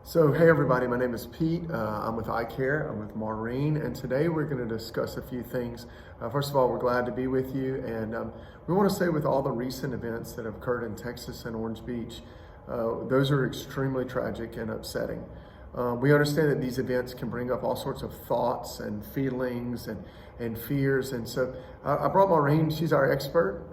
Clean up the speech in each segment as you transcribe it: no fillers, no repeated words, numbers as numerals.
So, hey everybody, my name is Pete. I'm with iCare. I'm with Maureen, and today we're going to discuss a few things. First of all, we're glad to be with you, and we want to say with all the recent events that have occurred in Texas and Orange Beach, those are extremely tragic and upsetting. We understand that these events can bring up all sorts of thoughts and feelings and fears. And so I brought Maureen, she's our expert,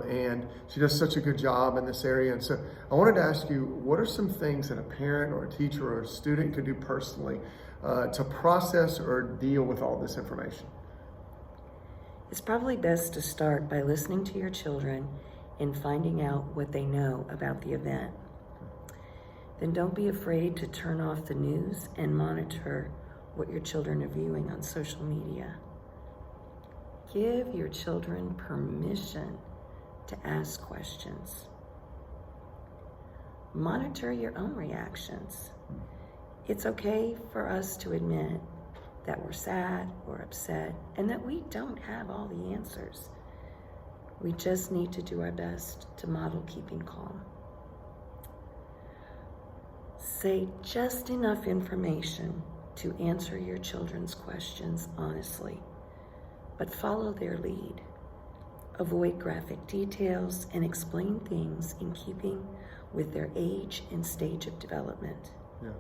and she does such a good job in this area. And so I wanted to ask you, what are some things that a parent or a teacher or a student could do personally to process or deal with all this information? It's probably best to start by listening to your children and finding out what they know about the event. Then don't be afraid to turn off the news and monitor what your children are viewing on social media. Give your children permission to ask questions. Monitor your own reactions. It's okay for us to admit that we're sad or upset and that we don't have all the answers. We just need to do our best to model keeping calm. Say just enough information to answer your children's questions honestly, but follow their lead. Avoid graphic details and explain things in keeping with their age and stage of development. Yeah.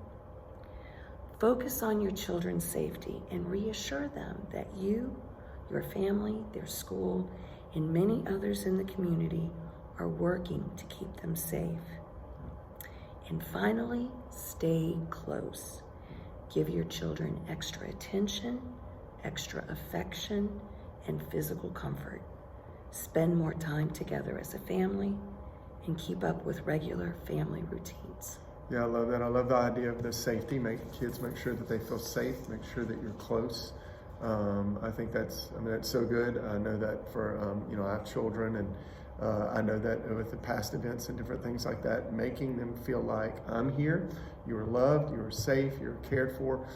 Focus on your children's safety and reassure them that you, your family, their school, and many others in the community are working to keep them safe. And finally, stay close. Give your children extra attention, extra affection, and physical comfort. Spend more time together as a family and keep up with regular family routines. Yeah, I love that. I love the idea of the safety. Make sure that they feel safe, make sure that you're close. I think that's so good. I know that for, I have children, and I know that with the past events and different things like that, making them feel like I'm here, you are loved, you are safe, you're cared for.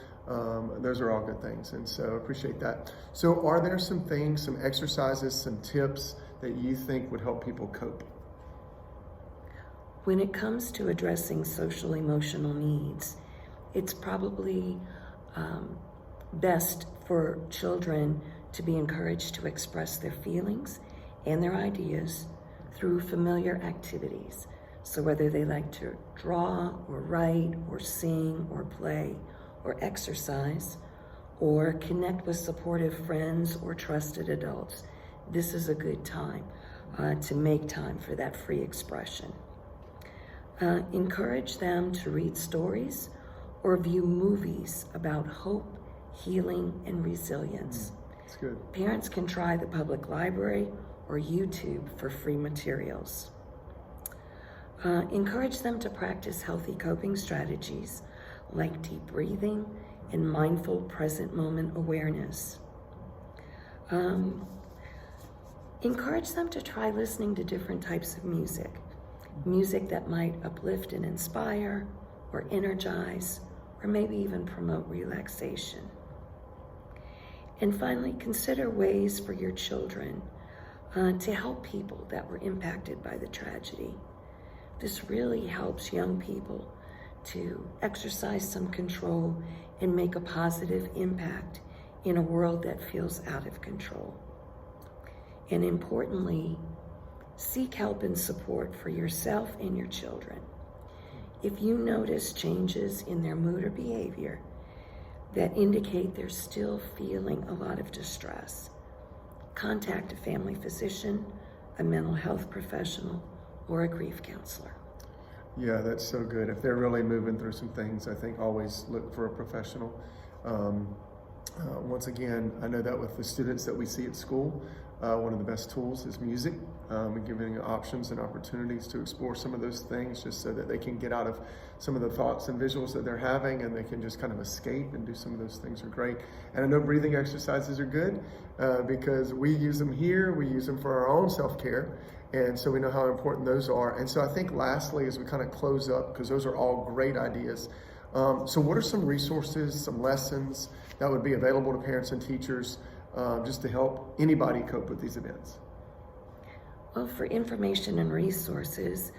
Those are all good things, and so I appreciate that. So are there some things, some exercises, some tips that you think would help people cope? When it comes to addressing social emotional needs, it's probably best for children to be encouraged to express their feelings and their ideas through familiar activities. So whether they like to draw or write or sing or play or exercise or connect with supportive friends or trusted adults, this is a good time to make time for that free expression. Encourage them to read stories or view movies about hope, healing, and resilience. That's good. Parents can try the public library or YouTube for free materials. Encourage them to practice healthy coping strategies like deep breathing and mindful present moment awareness. Encourage them to try listening to different types of music that might uplift and inspire or energize or maybe even promote relaxation. And finally, consider ways for your children to help people that were impacted by the tragedy. This really helps young people to exercise some control and make a positive impact in a world that feels out of control. And importantly, seek help and support for yourself and your children. If you notice changes in their mood or behavior that indicate they're still feeling a lot of distress, contact a family physician, a mental health professional, or a grief counselor. Yeah, that's so good. If they're really moving through some things, I think always look for a professional. Once again, I know that with the students that we see at school, one of the best tools is music, and giving options and opportunities to explore some of those things just so that they can get out of some of the thoughts and visuals that they're having, and they can just kind of escape and do some of those things are great. And I know breathing exercises are good because we use them here, we use them for our own self-care, and so we know how important those are. And so I think lastly, as we kind of close up, because those are all great ideas, so what are some resources, some lessons that would be available to parents and teachers just to help anybody cope with these events? Well, for information and resources,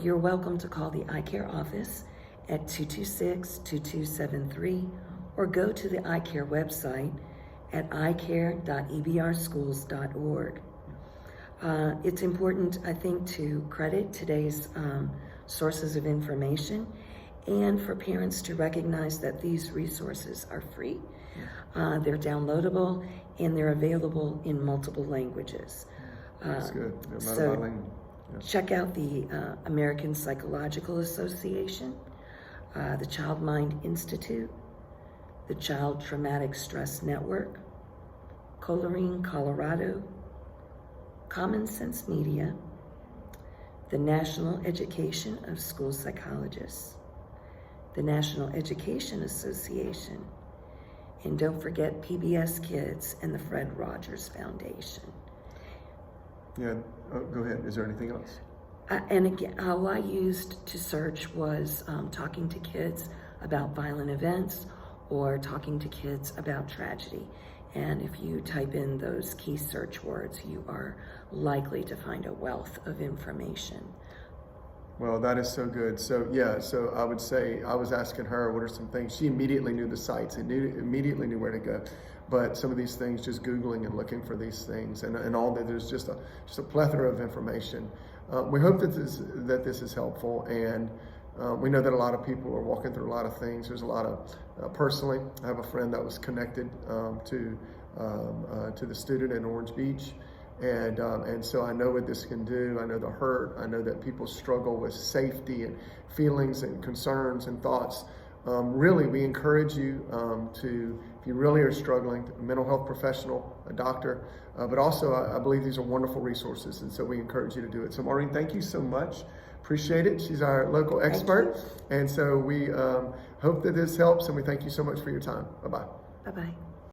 you're welcome to call the iCare office at 226-2273 or go to the iCare website at icare.ebrschools.org. It's important, I think, to credit today's sources of information and for parents to recognize that these resources are free. They're downloadable and they're available in multiple languages. That's good. No matter So what language. Yeah. check out the American Psychological Association, the Child Mind Institute, the Child Traumatic Stress Network, Colorine, Colorado, Common Sense Media, the National Education of School Psychologists, the National Education Association, and don't forget PBS Kids and the Fred Rogers Foundation. Yeah. Go ahead. Is there anything else? And again, how I used to search was talking to kids about violent events or talking to kids about tragedy. And if you type in those key search words, you are likely to find a wealth of information. Well, that is so good. So yeah, so I would say I was asking her what are some things. She immediately knew the sites and immediately knew where to go. But some of these things, just Googling and looking for these things and all that, there's just a plethora of information. We hope that this is helpful, and we know that a lot of people are walking through a lot of things. There's a lot of, personally, I have a friend that was connected to the student in Orange Beach. And so I know what this can do. I know the hurt. I know that people struggle with safety and feelings and concerns and thoughts. Really, we encourage you to, if you really are struggling, a mental health professional, a doctor, but also I believe these are wonderful resources, and so we encourage you to do it. So Maureen, thank you so much. Appreciate it. She's our local expert, and so we hope that this helps, and we thank you so much for your time. Bye-bye. Bye-bye.